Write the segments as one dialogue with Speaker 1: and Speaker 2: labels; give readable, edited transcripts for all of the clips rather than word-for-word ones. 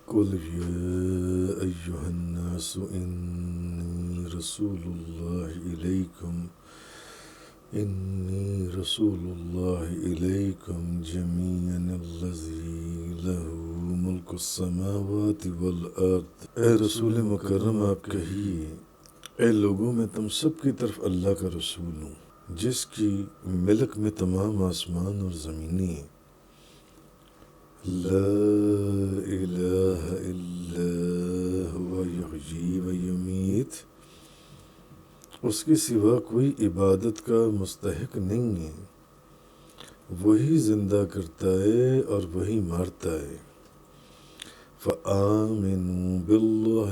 Speaker 1: قل يا أيها الناس إني رسول الله إليكم جميعا الذي له ملك السماوات والأرض۔ اے رسول مکرم آپ کہیے، اے لوگوں میں تم سب کی طرف اللہ کا رسول ہوں، جس کی ملک میں تمام آسمان اور زمینیں ہیں۔ لا الہ الا هو یحیی و یمیت، اس کے سوا کوئی عبادت کا مستحق نہیں ہے، وہی زندہ کرتا ہے اور وہی مارتا ہے۔ فآمنوا باللہ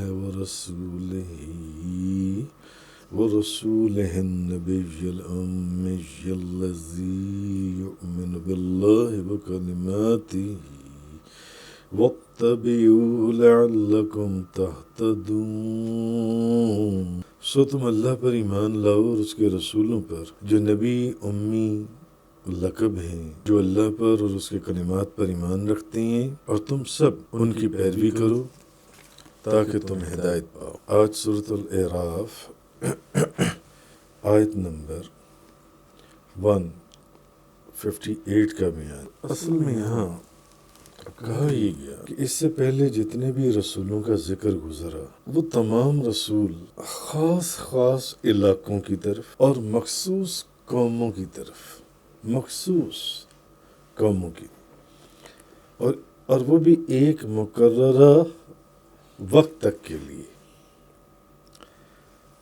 Speaker 1: ورسولہ النبی الأمی الذی یؤمن باللہ وکلماتہ واتبعوہ لعلکم تہتدون۔ سو تم اللہ پر ایمان لاؤ اور اس کے رسولوں پر جو نبی امی لقب ہیں، جو اللہ پر اور اس کے کلمات پر ایمان رکھتے ہیں، اور تم سب ان کی پیروی کرو تاکہ تم ہدایت پاؤ۔ آج سورۃ الاعراف آیت نمبر 158 کا بیان۔ اصل میں یہاں کہا یہ گیا کہ اس سے پہلے جتنے بھی رسولوں کا ذکر گزرا، وہ تمام رسول خاص علاقوں کی طرف اور مخصوص قوموں کی طرف، اور وہ بھی ایک مقررہ وقت تک کے لیے،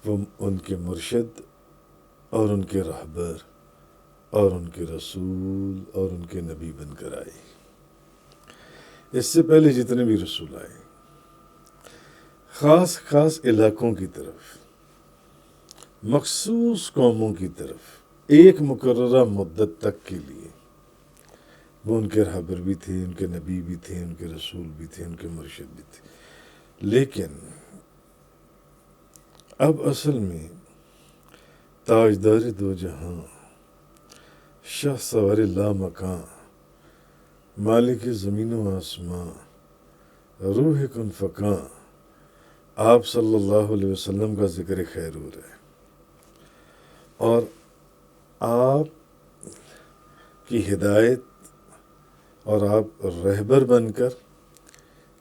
Speaker 1: وہ ان کے مرشد اور ان کے رہبر اور ان کے رسول اور ان کے نبی بن کر آئے۔ اس سے پہلے جتنے بھی رسول آئے خاص علاقوں کی طرف، مخصوص قوموں کی طرف، ایک مقررہ مدت تک کے لیے، وہ ان کے رہبر بھی تھے، ان کے نبی بھی تھے، ان کے رسول بھی تھے، ان کے مرشد بھی تھے۔ لیکن اب اصل میں تاجدار دو جہاں، شاہ سوار لامکاں، مالک زمین و آسمان، روح کن فکاں، آپ صلی اللہ علیہ وسلم کا ذکر خیر ہو رہا ہے، اور آپ کی ہدایت اور آپ رہبر بن کر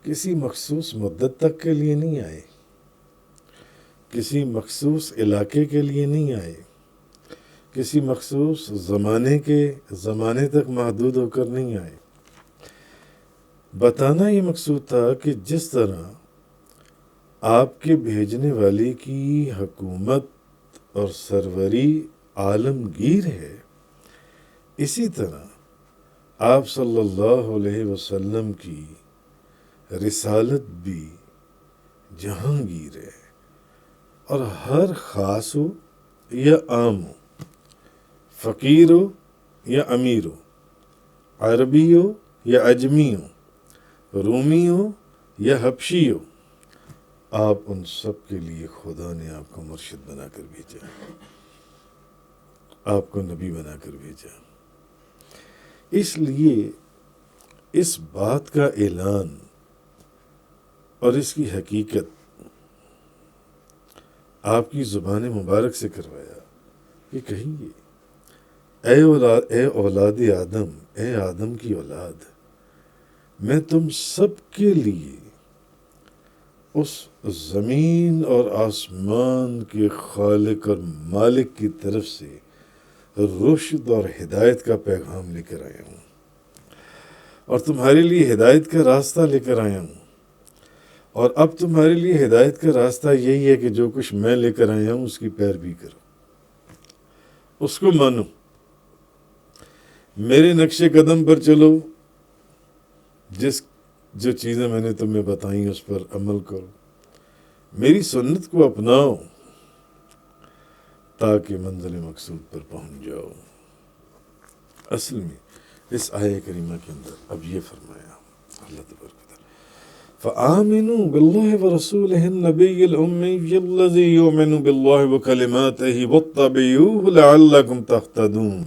Speaker 1: کسی مخصوص مدت تک کے لیے نہیں آئے، کسی مخصوص علاقے کے لیے نہیں آئے، کسی مخصوص زمانے تک محدود ہو کر نہیں آئے۔ بتانا یہ مقصود تھا کہ جس طرح آپ کے بھیجنے والے کی حکومت اور سروری عالمگیر ہے، اسی طرح آپ صلی اللہ علیہ وسلم کی رسالت بھی جہانگیر ہے، اور ہر خاص ہو یا عام ہو، فقیر ہو یا امیر ہو، عربی ہو یا اجمی ہو، رومی ہو یا حبشی ہو، آپ ان سب کے لیے خدا نے آپ کو مرشد بنا کر بھیجا، آپ کو نبی بنا کر بھیجا۔ اس لیے اس بات کا اعلان اور اس کی حقیقت آپ کی زبان مبارک سے کروایا کہ کہیے، اے اولاد آدم، اے آدم کی اولاد، میں تم سب کے لیے اس زمین اور آسمان کے خالق اور مالک کی طرف سے رشد اور ہدایت کا پیغام لے کر آیا ہوں، اور تمہارے لیے ہدایت کا راستہ لے کر آیا ہوں، اور اب تمہارے لیے ہدایت کا راستہ یہی ہے کہ جو کچھ میں لے کر آیا ہوں اس کی پیروی کرو، اس کو مانو، میرے نقش قدم پر چلو، جو چیزیں میں نے تمہیں بتائیں اس پر عمل کرو، میری سنت کو اپناؤ تاکہ منزل مقصود پر پہنچ جاؤ۔ اصل میں اس آیہ کریمہ کے اندر اب یہ فرمایا اللہ تبارک و تعالی، فآمنوا باللہ ورسولہ النبی الأمی الذی یؤمن باللہ وکلماتہ واتبعوہ لعلکم تہتدون۔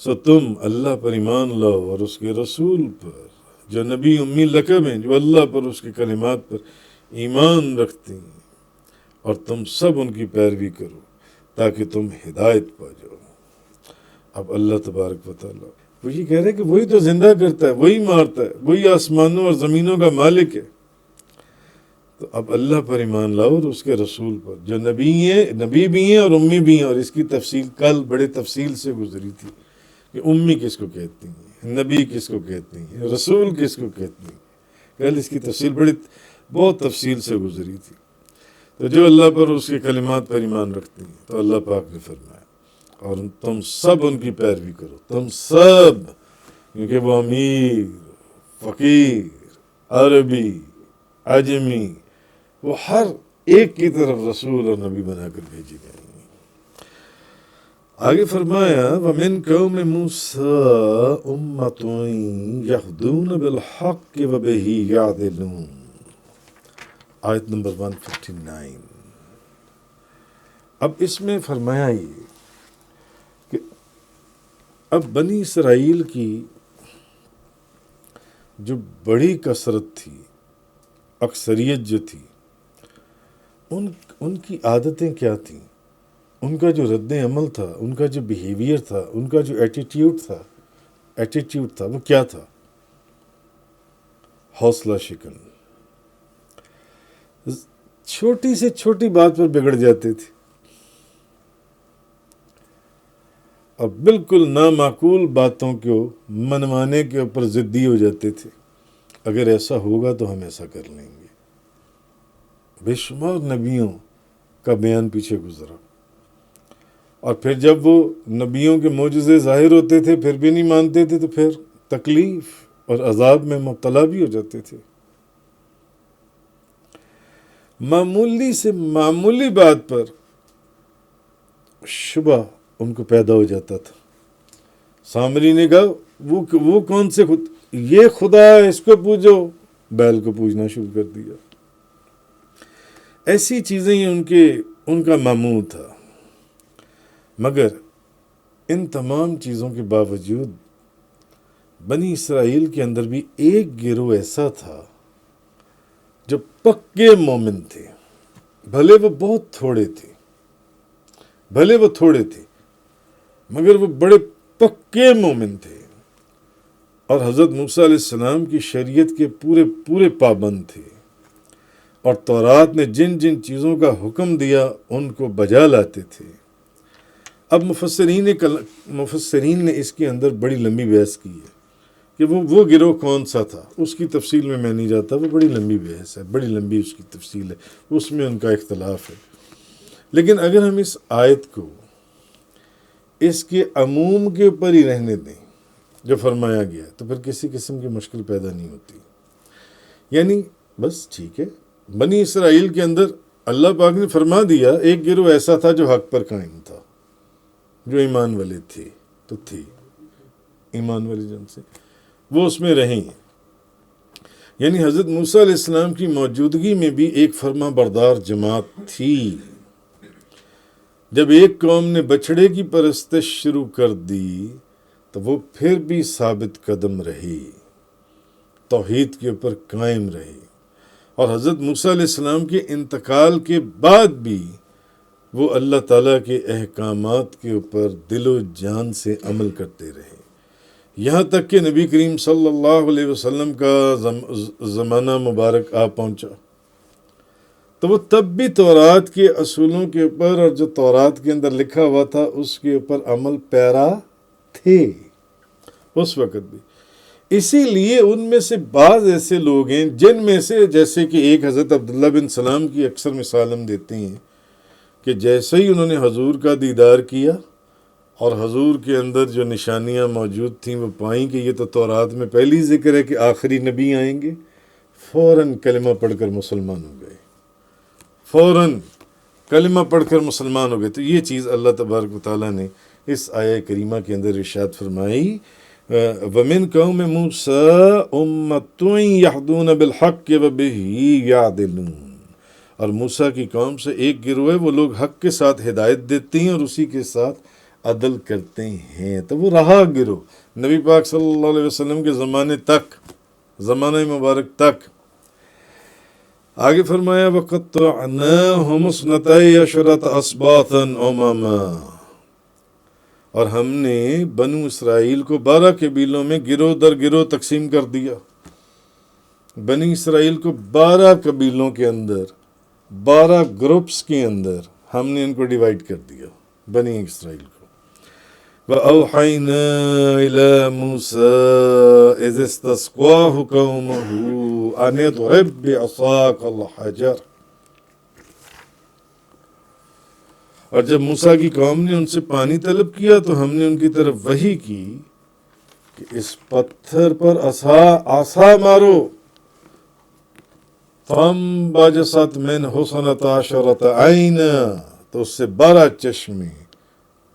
Speaker 1: سو تم اللہ پر ایمان لاؤ اور اس کے رسول پر جو نبی امی لقب ہیں، جو اللہ پر اس کے کلمات پر ایمان رکھتے ہیں، اور تم سب ان کی پیروی کرو تاکہ تم ہدایت پا جاؤ۔ اب اللہ تبارک و تعالیٰ وہ یہ کہہ رہے کہ وہی تو زندہ کرتا ہے، وہی مارتا ہے، وہی آسمانوں اور زمینوں کا مالک ہے۔ تو اب اللہ پر ایمان لاؤ اور اس کے رسول پر، جو نبی بھی ہیں اور امی بھی ہیں۔ اور اس کی تفصیل کل بڑے تفصیل سے گزری تھی کہ امی کس کو کہتی ہیں، نبی کس کو کہتی ہیں، رسول کس کو کہتی ہیں۔ کل اس کی تفصیل بہت تفصیل سے گزری تھی۔ تو جو اللہ پر اس کے کلمات پر ایمان رکھتے ہیں، تو اللہ پاک نے فرمایا اور تم سب ان کی پیروی کرو، تم سب، کیونکہ وہ امیر، فقیر، عربی، عجمی، وہ ہر ایک کی طرف رسول اور نبی بنا کر بھیجے گئے ہیں۔ آگے فرمایا وَمِن قَوْمِ مُوسَىٰ أُمَّةٌ يَهْدُونَ بِالْحَقِّ وَبِهِ يَعْدِلُونَ، آیت نمبر 159۔ اب اس میں فرمایا یہ کہ اب بنی اسرائیل کی جو بڑی کثرت تھی، اکثریت جو تھی، ان کی عادتیں کیا تھیں، ان کا جو رد عمل تھا، ان کا جو بیہیویئر تھا، ان کا جو ایٹیٹیوڈ تھا وہ کیا تھا؟ حوصلہ شکن، چھوٹی سے چھوٹی بات پر بگڑ جاتے تھے اور بالکل نامعقول باتوں کو منوانے کے اوپر ضدی ہو جاتے تھے۔ اگر ایسا ہوگا تو ہم ایسا کر لیں گے۔ بے شمار نبیوں کا بیان پیچھے گزرا، اور پھر جب وہ نبیوں کے معجزے ظاہر ہوتے تھے پھر بھی نہیں مانتے تھے، تو پھر تکلیف اور عذاب میں مبتلا بھی ہو جاتے تھے۔ معمولی سے معمولی بات پر شبہ ان کو پیدا ہو جاتا تھا۔ سامری نے کہا وہ کون سے یہ خدا ہے، اس کو پوجو، بیل کو پوجنا شروع کر دیا۔ ایسی چیزیں ان کا معمول تھا۔ مگر ان تمام چیزوں کے باوجود بنی اسرائیل کے اندر بھی ایک گروہ ایسا تھا جو پکے مومن تھے، بھلے وہ بہت تھوڑے تھے مگر وہ بڑے پکے مومن تھے، اور حضرت موسیٰ علیہ السلام کی شریعت کے پورے پابند تھے، اور تورات نے جن جن چیزوں کا حکم دیا ان کو بجا لاتے تھے۔ اب مفسرین نے اس کے اندر بڑی لمبی بحث کی ہے کہ وہ گروہ کون سا تھا۔ اس کی تفصیل میں نہیں جاتا، وہ بڑی لمبی بحث ہے، بڑی لمبی اس کی تفصیل ہے، اس میں ان کا اختلاف ہے۔ لیکن اگر ہم اس آیت کو اس کے عموم کے اوپر ہی رہنے دیں جو فرمایا گیا، تو پھر کسی قسم کی مشکل پیدا نہیں ہوتی۔ یعنی بس ٹھیک ہے، بنی اسرائیل کے اندر اللہ پاک نے فرما دیا ایک گروہ ایسا تھا جو حق پر قائم تھا، جو ایمان والے تھے تو تھے، ایمان والے جن سے وہ اس میں رہیں۔ یعنی حضرت موسیٰ علیہ السلام کی موجودگی میں بھی ایک فرما بردار جماعت تھی۔ جب ایک قوم نے بچڑے کی پرستش شروع کر دی تو وہ پھر بھی ثابت قدم رہی، توحید کے اوپر قائم رہی، اور حضرت موسیٰ علیہ السلام کے انتقال کے بعد بھی وہ اللہ تعالیٰ کے احکامات کے اوپر دل و جان سے عمل کرتے رہے، یہاں تک کہ نبی کریم صلی اللہ علیہ وسلم کا زمانہ مبارک آ پہنچا تو وہ تب بھی تورات کے اصولوں کے اوپر اور جو تورات کے اندر لکھا ہوا تھا اس کے اوپر عمل پیرا تھے اس وقت بھی۔ اسی لیے ان میں سے بعض ایسے لوگ ہیں جن میں سے، جیسے کہ ایک حضرت عبداللہ بن سلام کی اکثر مثال ہم دیتے ہیں کہ جیسے ہی انہوں نے حضور کا دیدار کیا اور حضور کے اندر جو نشانیاں موجود تھیں وہ پائیں کہ یہ تو تورات میں پہلی ذکر ہے کہ آخری نبی آئیں گے، فوراً کلمہ پڑھ کر مسلمان ہو گئے، فوراً کلمہ پڑھ کر مسلمان ہو گئے۔ تو یہ چیز اللہ تبارک و تعالیٰ نے اس آیہ کریمہ کے اندر ارشاد فرمائی، وَمِن قَوْمِ مُوسَىٰ أُمَّةٌ يَهْدُونَ بِالْحَقِّ وَبِهِ يَعْدِلُونَ، اور موسیٰ کی قوم سے ایک گروہ ہے، وہ لوگ حق کے ساتھ ہدایت دیتے ہیں اور اسی کے ساتھ عدل کرتے ہیں۔ تو وہ رہا گروہ نبی پاک صلی اللہ علیہ وسلم کے زمانہ مبارک تک۔ آگے فرمایا وَقَطَّعْنَاهُمُ اثْنَتَيْ عَشْرَةَ أَسْبَاطًا أُمَمًا، اور ہم نے بنو اسرائیل کو 12 قبیلوں میں گروہ در گروہ تقسیم کر دیا۔ بنی اسرائیل کو 12 قبیلوں کے اندر، 12 گروپس کے اندر ہم نے ان کو ڈیوائیڈ کر دیا، بنی اسرائیل کو۔ وَأَوْحَيْنَا إِلَى مُوسَىٰ إِذِ اسْتَسْقَاهُ قَوْمُهُ أَنِ اضْرِب بِّعَصَاكَ الْحَجَرَ، اور جب موسیٰ کی قوم نے ان سے پانی طلب کیا تو ہم نے ان کی طرف وحی کی کہ اس پتھر پر عصا مارو۔ فانبجست منہ اثنتا عشرۃ عینا، تو اس سے 12 چشمے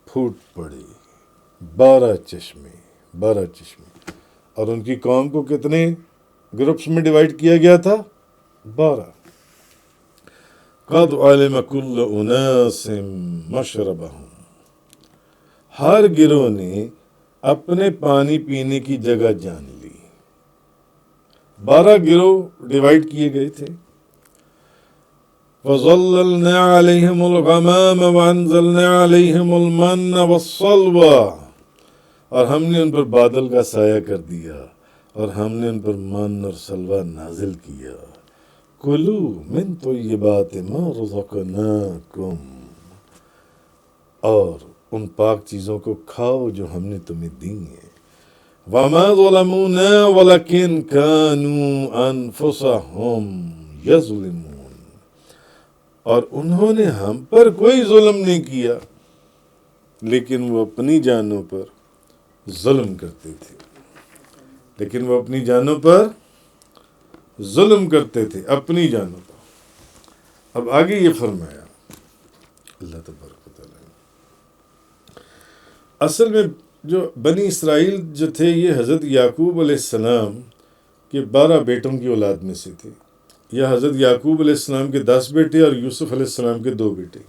Speaker 1: پھوٹ پڑے، 12 چشمے۔ اور ان کی قوم کو کتنے گروپس میں ڈیوائیڈ کیا گیا تھا؟ 12۔ قد علم کل اناس مشربہم، ہر گروہ نے اپنے پانی پینے کی جگہ جان لی۔ 12 گروہ ڈیوائیڈ کیے گئے تھے۔ وَظَلَّلْنَا عَلَيْهِمُ الْغَمَامَ وَأَنزَلْنَا عَلَيْهِمُ الْمَنَّ وَالسَّلْوَىٰ، اور ہم نے ان پر بادل کا سایہ کر دیا اور ہم نے ان پر من اور سلوہ نازل کیا۔ کُلُوا مِن طَیِّبَاتِ مَا رَزَقْنَاکُمْ، اور ان پاک چیزوں کو کھاؤ جو ہم نے تمہیں دی ہیں۔ وَمَا ظَلَمُونَا وَلَكِنْ كَانُوا أَنفُسَهُمْ يَظْلِمُونَ، اور انہوں نے ہم پر کوئی ظلم نہیں کیا لیکن وہ اپنی جانوں پر ظلم کرتے تھے، اپنی جانوں پر۔ اب آگے یہ فرمایا اللہ تبارک و تعالیٰ نے، اصل میں جو بنی اسرائیل جو تھے یہ حضرت یعقوب علیہ السلام کے 12 بیٹوں کی اولاد میں سے تھے، یا حضرت یعقوب علیہ السلام کے 10 بیٹے اور یوسف علیہ السلام کے 2 بیٹے۔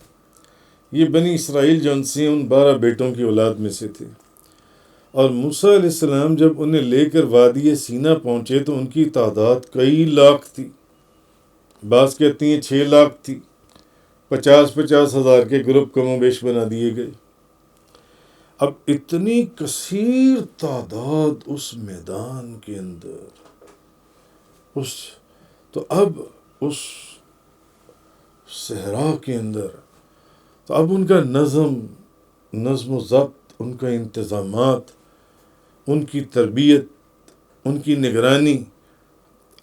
Speaker 1: یہ بنی اسرائیل جو ان 12 بیٹوں کی اولاد میں سے تھے۔ اور موسیٰ علیہ السلام جب انہیں لے کر وادی سینا پہنچے تو ان کی تعداد کئی لاکھ تھی، بعض کہتی ہیں 6 لاکھ تھی۔ 50 ہزار کے گروپ کم و بیش بنا دیے گئے۔ اب اتنی کثیر تعداد اس میدان کے اندر، تو اب اس صحرا کے اندر، تو اب ان کا نظم و ضبط، ان کا انتظامات، ان کی تربیت، ان کی نگرانی،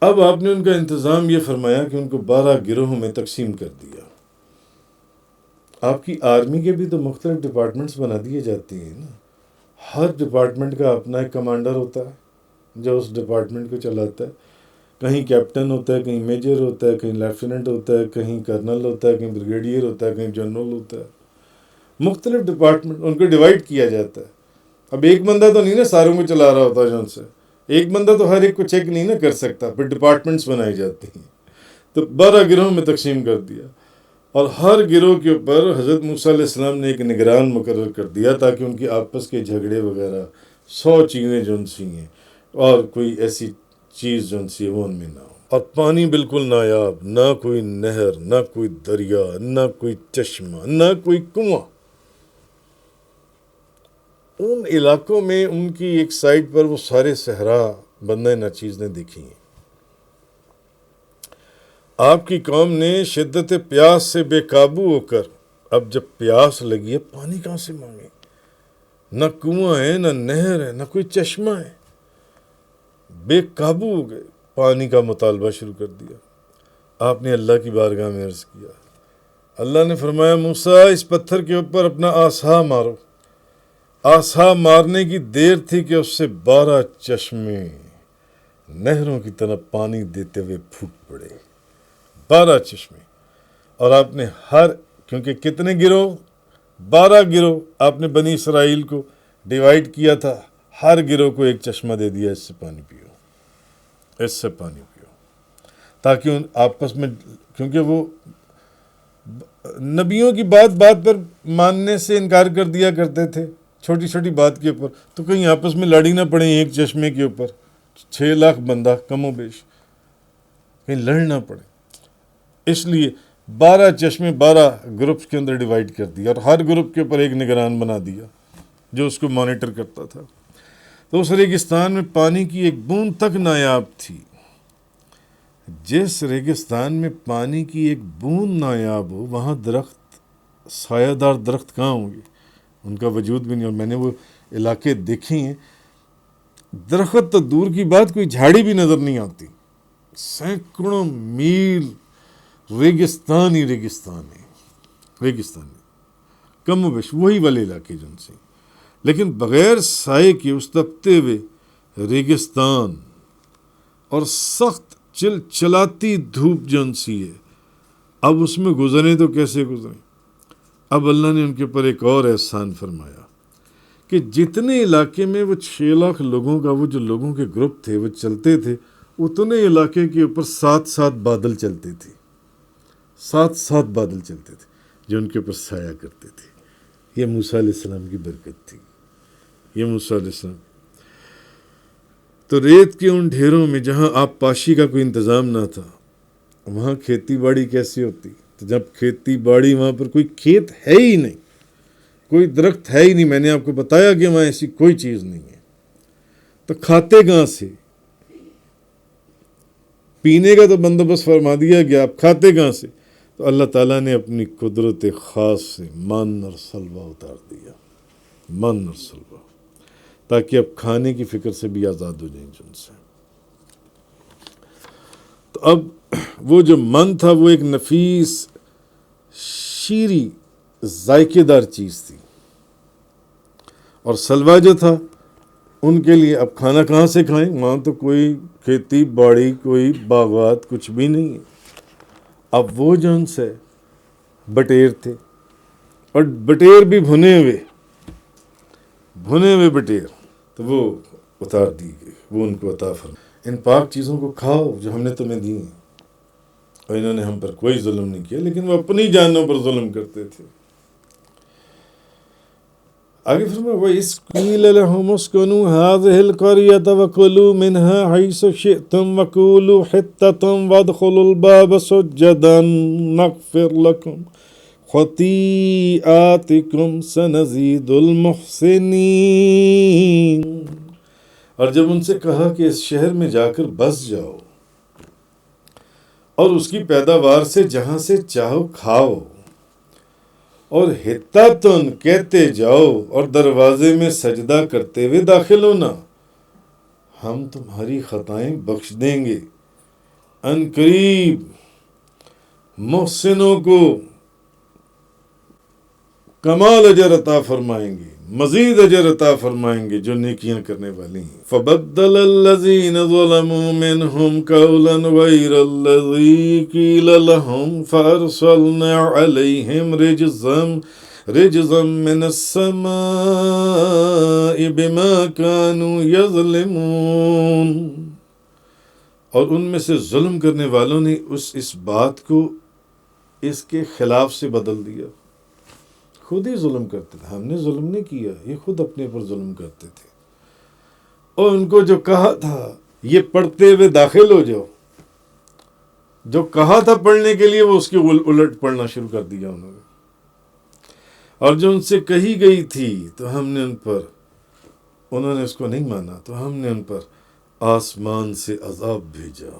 Speaker 1: اب آپ نے ان کا انتظام یہ فرمایا کہ ان کو 12 گروہوں میں تقسیم کر دیا۔ آپ کی آرمی کے بھی تو مختلف ڈپارٹمنٹس بنا دیے جاتے ہیں نا، ہر ڈپارٹمنٹ کا اپنا ایک کمانڈر ہوتا ہے جو اس ڈپارٹمنٹ کو چلاتا ہے، کہیں کیپٹن ہوتا ہے، کہیں میجر ہوتا ہے، کہیں لیفٹیننٹ ہوتا ہے، کہیں کرنل ہوتا ہے، کہیں بریگیڈیئر ہوتا ہے، کہیں جنرل ہوتا ہے، مختلف ڈپارٹمنٹ ان کو ڈیوائیڈ کیا جاتا ہے۔ اب ایک بندہ تو نہیں نا ساروں کو چلا رہا ہوتا جو ان سے، ایک بندہ تو ہر ایک کو چیک نہیں نا کر سکتا، پھر ڈپارٹمنٹس بنائی جاتی ہیں، تو 12 گروہوں میں تقسیم کر دیا، اور ہر گروہ کے اوپر حضرت موسیٰ علیہ السلام نے ایک نگران مقرر کر دیا تاکہ ان کی آپس کے جھگڑے وغیرہ 100 چیزیں جو ان سی ہیں اور کوئی ایسی چیز جو ان سی وہ ان میں نہ ہو۔ اور پانی بالکل نایاب، نہ کوئی نہر، نہ کوئی دریا، نہ کوئی چشمہ، نہ کوئی کنواں۔ ان علاقوں میں ان کی ایک سائڈ پر وہ سارے صحرا بندہ ناچیز نے دیکھی ہیں۔ آپ کی قوم نے شدت پیاس سے بے قابو ہو کر، اب جب پیاس لگی ہے پانی کہاں سے مانگے؟ نہ کنواں ہے، نہ نہر ہے، نہ کوئی چشمہ ہے، بے قابو ہو گئے، پانی کا مطالبہ شروع کر دیا۔ آپ نے اللہ کی بارگاہ میں عرض کیا، اللہ نے فرمایا موسیٰ اس پتھر کے اوپر اپنا عصا مارو۔ عصا مارنے کی دیر تھی کہ اس سے 12 چشمے نہروں کی طرح پانی دیتے ہوئے پھوٹ پڑے، 12 چشمے۔ اور آپ نے کیونکہ کتنے گروہ؟ 12 گروہ آپ نے بنی اسرائیل کو ڈیوائیڈ کیا تھا، ہر گروہ کو ایک چشمہ دے دیا، اس سے پانی پیو، اس سے پانی پیو، تاکہ ان آپس میں، کیونکہ وہ نبیوں کی بات پر ماننے سے انکار کر دیا کرتے تھے، چھوٹی چھوٹی بات کے اوپر، تو کہیں آپس میں لڑی نہ پڑیں ایک چشمے کے اوپر، 6 لاکھ بندہ کم و بیش، کہیں لڑ نہ پڑے، اس لیے 12 چشمے 12 گروپس کے اندر ڈیوائیڈ کر دیا، اور ہر گروپ کے اوپر ایک نگران بنا دیا جو اس کو مانیٹر کرتا تھا۔ تو اس ریگستان میں پانی کی ایک بوند تک نایاب تھی۔ جس ریگستان میں پانی کی ایک بوند نایاب ہو، وہاں درخت، سایہ دار درخت کہاں ہوں گے؟ ان کا وجود بھی نہیں۔ اور میں نے وہ علاقے دیکھے ہیں، درخت تو دور کی بات، کوئی جھاڑی بھی نظر نہیں آتی، سینکڑوں میل ریگستان ہی ریگستان ہے، کم و بیش وہی والے علاقے جن سے، لیکن بغیر سائے کے اس تپتے ہوئے ریگستان اور سخت چلاتی دھوپ جن سی ہے، اب اس میں گزریں تو کیسے گزریں؟ اب اللہ نے ان کے اوپر ایک اور احسان فرمایا کہ جتنے علاقے میں وہ 6 لاکھ لوگوں کا وہ جو لوگوں کے گروپ تھے وہ چلتے تھے، اتنے علاقے کے اوپر 7 بادل چلتے تھے، 7 بادل چلتے تھے جو ان کے اوپر سایہ کرتے تھے۔ یہ موسیٰ علیہ السلام کی برکت تھی، یہ موسیٰ علیہ السلام۔ تو ریت کے ان ڈھیروں میں جہاں آب پاشی کا کوئی انتظام نہ تھا، وہاں کھیتی باڑی کیسی ہوتی؟ تو جب کھیتی باڑی، وہاں پر کوئی کھیت ہے ہی نہیں، کوئی درخت ہے ہی نہیں، میں نے آپ کو بتایا کہ وہاں ایسی کوئی چیز نہیں ہے، تو کھاتے کہاں سے؟ پینے کا تو بندوبست فرما دیا گیا، آپ کھاتے کہاں سے؟ تو اللہ تعالیٰ نے اپنی قدرت خاص سے من اور سلوہ اتار دیا، من اور سلوہ، تاکہ اب کھانے کی فکر سے بھی آزاد ہو جائیں جن سے۔ تو اب وہ جو من تھا وہ ایک نفیس شیریں ذائقے دار چیز تھی، اور سلوہ جو تھا ان کے لیے اب کھانا کہاں سے کھائیں؟ وہاں تو کوئی کھیتی باڑی، کوئی باغات، کچھ بھی نہیں ہے۔ اب وہ جو ان سے بٹیر تھے، اور بٹیر بھی بھنے ہوئے بٹیر، تو وہ اتار دی گئی، وہ ان کو عطا فرمائی۔ ان پاک چیزوں کو کھاؤ جو ہم نے تمہیں دی ہیں، اور انہوں نے ہم پر کوئی ظلم نہیں کیا، لیکن وہ اپنی جانوں پر ظلم کرتے تھے۔ آگے فرمایا وَإِذْ قِيلَ لَهُمُ اسْكُنُوا هَٰذِهِ الْقَرْيَةَ وَكُلُوا مِنْهَا حَيْثُ شِئْتُمْ وَقُولُوا حِطَّةٌ وَادْخُلُوا الْبَابَ سُجَّدًا نَغْفِرْ لَكُمْ خَطِيئَاتِكُمْ سَنَزِيدُ الْمُحْسِنِينَ۔ اور جب ان سے کہا کہ اس شہر میں جا کر بس جاؤ، اور اس کی پیداوار سے جہاں سے چاہو کھاؤ، اور حتاتن کہتے جاؤ، اور دروازے میں سجدہ کرتے ہوئے داخل ہونا، ہم تمہاری خطائیں بخش دیں گے، ان قریب محسنوں کو کمال اجر عطا فرمائیں گے، مزید اجر عطا فرمائیں گے جو نیکیاں کرنے والی ہیں۔ فبدل الذین ظلموا منہم قولا غیر الذی قیل لہم فارسلنا علیہم رجزا من السماء بما كانوا یظلمون۔ اور ان میں سے ظلم کرنے والوں نے اس بات کو اس کے خلاف سے بدل دیا، خود ہی ظلم کرتے تھے، ہم نے ظلم نہیں کیا، یہ خود اپنے پر ظلم کرتے تھے۔ اور ان کو جو کہا تھا یہ پڑھتے ہوئے داخل ہو جاؤ، جو کہا تھا پڑھنے کے لیے وہ اس کے الٹ پڑھنا شروع کر دیا انہوں نے، اور جو ان سے کہی گئی تھی تو ہم نے انہوں نے اس کو نہیں مانا، تو ہم نے ان پر آسمان سے عذاب بھیجا،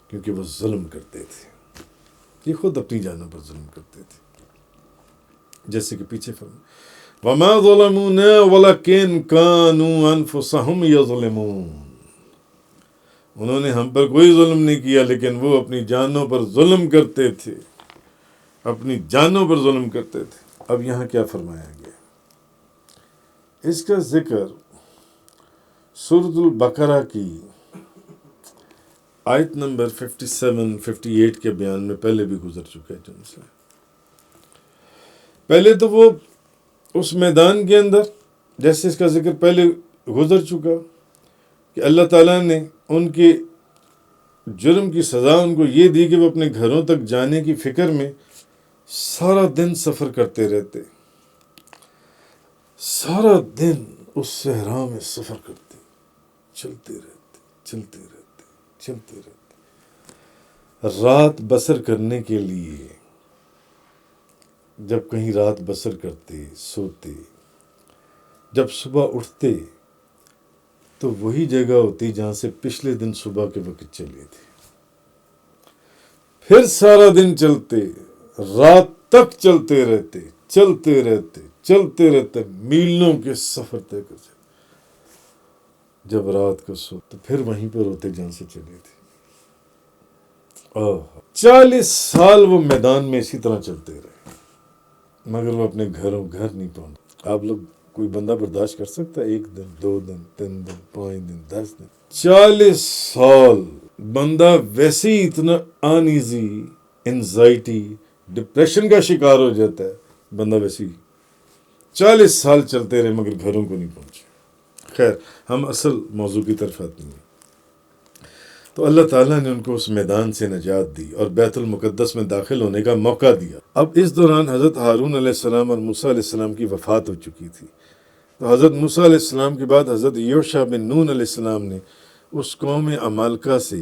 Speaker 1: کیونکہ وہ ظلم کرتے تھے، یہ خود اپنی جانوں پر ظلم کرتے تھے۔ جیسے کہ پیچھے فرمایا وَمَا ظَلَمُونَا وَلَكِنْ كَانُوا أَنفُسَهُمْ يَظْلِمُونَ۔ انہوں نے ہم پر کوئی ظلم نہیں کیا، لیکن وہ اپنی جانوں پر ظلم کرتے تھے، اپنی جانوں پر ظلم کرتے تھے۔ اب یہاں کیا فرمایا گیا؟ اس کا ذکر سورۃ البقرہ کی آیت نمبر 57-58 کے بیان میں پہلے بھی گزر چکا ہے جن سے۔ پہلے تو وہ اس میدان کے اندر، جیسے اس کا ذکر پہلے گزر چکا کہ اللہ تعالیٰ نے ان کے جرم کی سزا ان کو یہ دی کہ وہ اپنے گھروں تک جانے کی فکر میں سارا دن سفر کرتے رہتے، سارا دن اس صحرا میں سفر کرتے، چلتے رہتے چلتے رہتے چلتے رہتے. رات بسر کرنے کے لیے جب کہیں رات بسر کرتے سوتے، جب صبح اٹھتے تو وہی جگہ ہوتی جہاں سے پچھلے دن صبح کے وقت چلے تھے. پھر سارا دن چلتے، رات تک چلتے رہتے چلتے رہتے چلتے رہتے، میلوں کے سفر طے کرتے. جب رات کو سو تو پھر وہیں پر ہوتے جہاں سے چلے تھے. 40 سال وہ میدان میں اسی طرح چلتے رہے، مگر وہ اپنے گھر نہیں پہنچے. آپ لوگ کوئی بندہ برداشت کر سکتا ہے 1 دن 2 دن 3 دن 5 دن 10 دن؟ 40 سال بندہ ویسے ہی اتنا انیزی، انزائٹی، ڈپریشن کا شکار ہو جاتا ہے. بندہ ویسے ہی 40 سال چلتے رہے مگر گھروں کو نہیں پہنچے. خیر، ہم اصل موضوع کی طرف آتے ہیں. تو اللہ تعالیٰ نے ان کو اس میدان سے نجات دی اور بیت المقدس میں داخل ہونے کا موقع دیا. اب اس دوران حضرت ہارون علیہ السلام اور موسیٰ علیہ السلام کی وفات ہو چکی تھی. تو حضرت موسیٰ علیہ السلام کے بعد حضرت یوشع بن نون علیہ السلام نے اس قوم عمالقہ سے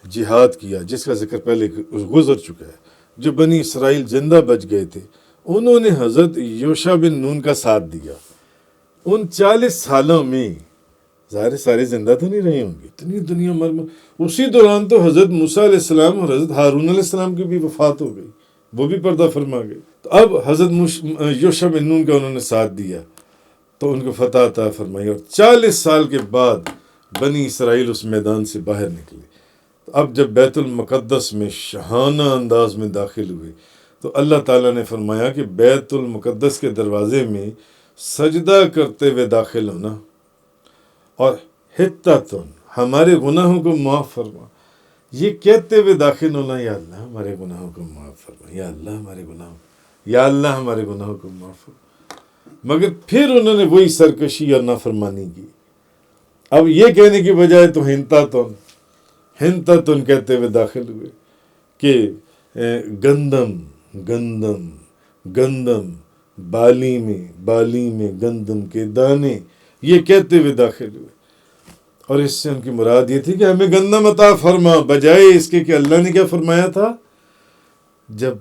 Speaker 1: جہاد کیا، جس کا ذکر پہلے گزر چکا ہے. جو بنی اسرائیل زندہ بچ گئے تھے انہوں نے حضرت یوشع بن نون کا ساتھ دیا. ان 40 سالوں میں ظاہر سارے زندہ تو نہیں رہے ہوں گے، اتنی دنیا اسی دوران تو حضرت موسیٰ علیہ السلام اور حضرت ہارون علیہ السلام کی بھی وفات ہو گئی، وہ بھی پردہ فرما گئے. تو اب حضرت یوشع بن نون کا انہوں نے ساتھ دیا تو ان کو فتح عطا فرمائی، اور 40 سال کے بعد بنی اسرائیل اس میدان سے باہر نکلے. تو اب جب بیت المقدس میں شاہانہ انداز میں داخل ہوئے تو اللہ تعالیٰ نے فرمایا کہ بیت المقدس کے دروازے میں سجدہ کرتے ہوئے داخل ہونا اور حتتن، ہمارے گناہوں کو معاف فرما. یہ کہتے ہوئے داخل ہونا، یا اللہ ہمارے گناہوں کو معاف فرما، یا اللہ ہمارے گناہوں، یا اللہ ہمارے گناہوں کو معاف فرما. مگر پھر انہوں نے وہی سرکشی اور نافرمانی کی. اب یہ کہنے کی بجائے تو ہنتتن کہتے ہوئے داخل ہوئے کہ گندم گندم گندم، بالی میں گندم کے دانے، یہ کہتے ہوئے داخل ہوئے. اور اس سے ان کی مراد یہ تھی کہ ہمیں گندم عطا فرما، بجائے اس کے کہ اللہ نے کیا فرمایا تھا، جب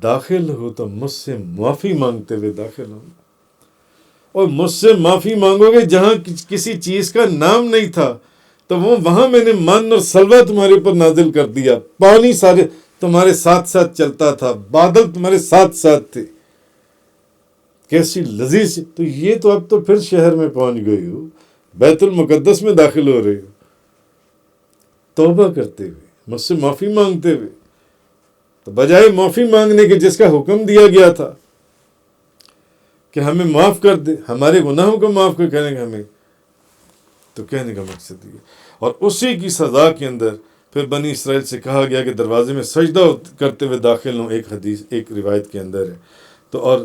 Speaker 1: داخل ہو تو مجھ سے معافی مانگتے ہوئے داخل ہونا. اور مجھ سے معافی مانگو گے جہاں کسی چیز کا نام نہیں تھا تو وہاں میں نے من اور سلوہ تمہارے اوپر نازل کر دیا. پانی سارے تمہارے ساتھ ساتھ چلتا تھا، بادل تمہارے ساتھ ساتھ تھے، کیسی لذیذ. تو یہ تو اب تو پھر شہر میں پہنچ گئی ہو، بیت المقدس میں داخل ہو رہے ہو، توبہ کرتے ہوئے، مجھ سے معافی مانگتے ہوئے. تو بجائے معافی مانگنے کے جس کا حکم دیا گیا تھا کہ ہمیں معاف کر دے، ہمارے گناہوں کو معاف کر، کہنے کا ہمیں، تو کہنے کا مقصد یہ. اور اسی کی سزا کے اندر پھر بنی اسرائیل سے کہا گیا کہ دروازے میں سجدہ کرتے ہوئے داخل ہوں. ایک روایت کے اندر ہے. تو اور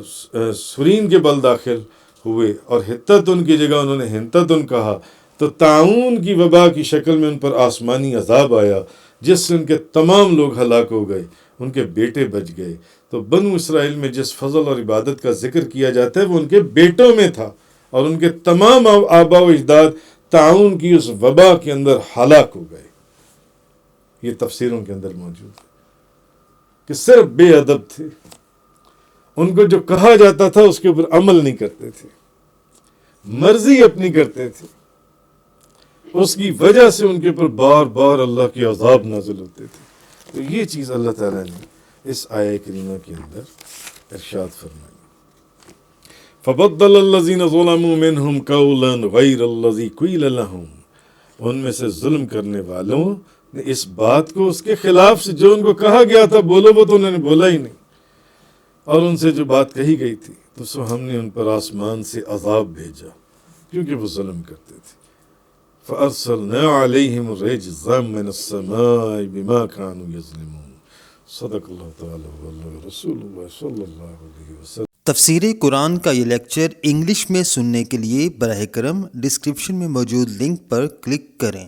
Speaker 1: سرین کے بل داخل ہوئے اور حتتن کی جگہ انہوں نے ہنتتن کہا. تو طاعون کی وبا کی شکل میں ان پر آسمانی عذاب آیا جس سے ان کے تمام لوگ ہلاک ہو گئے، ان کے بیٹے بچ گئے. تو بنو اسرائیل میں جس فضل اور عبادت کا ذکر کیا جاتا ہے وہ ان کے بیٹوں میں تھا، اور ان کے تمام آبا و اجداد طاعون کی اس وبا کے اندر ہلاک ہو گئے. یہ تفسیروں کے اندر موجود ہے کہ صرف بے ادب تھے، ان کو جو کہا جاتا تھا اس کے اوپر عمل نہیں کرتے تھے، مرضی اپنی کرتے تھے. اس کی وجہ سے ان کے اوپر بار بار اللہ کے عذاب نازل ہوتے تھے. تو یہ چیز اللہ تعالیٰ نے اس آیہ کریمہ کے اندر ارشاد فرمائی. فبدل الذین ظلموا منہم قولا غیر الذی قیل لہم، ان میں سے ظلم کرنے والوں نے اس بات کو اس کے خلاف سے جو ان کو کہا گیا تھا بولو، وہ تو انہوں نے بولا ہی نہیں، اور ان سے جو بات کہی گئی تھی تو سو ہم نے ان پر آسمان سے عذاب بھیجا کیونکہ وہ ظلم کرتے تھے. فَأَرْسَلْنَا عَلَيْهِمْ رِجْزًا مِّنَ السَّمَاءِ بِمَا كَانُوا يَظْلِمُونَ. صدق اللہ تعالیٰ وَبَلَّغَ رسول اللہ صلی اللہ علیہ وسلم.
Speaker 2: تفسیر قرآن کا یہ لیکچر انگلش میں سننے کے لیے براہ کرم ڈسکرپشن میں موجود لنک پر کلک کریں.